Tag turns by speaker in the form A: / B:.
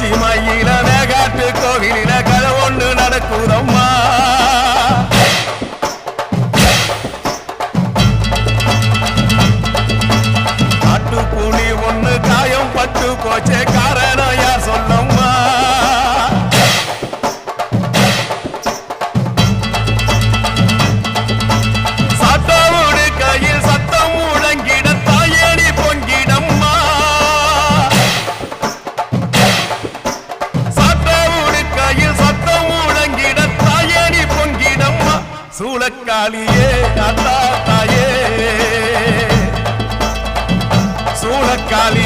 A: உச்சி மயில மேகாட்டு கோவிலில கதை ஒண்ணு நடக்குதம்மா. காட்டுப்புலி ஒண்ணு காயம் பட்டு போச்சே காரணம் யார் சொல்லம்மா. சாத்தாவோடு கையில் சத்தம் முழங்கிட தாயணி பொங்கிடம்மா. சாத்தாவோடு கையில் சத்தம் முழங்கிட தாயணி பொங்கிடம்மா. சூளக்காளியே அத்தா தாயே சூளக்காளி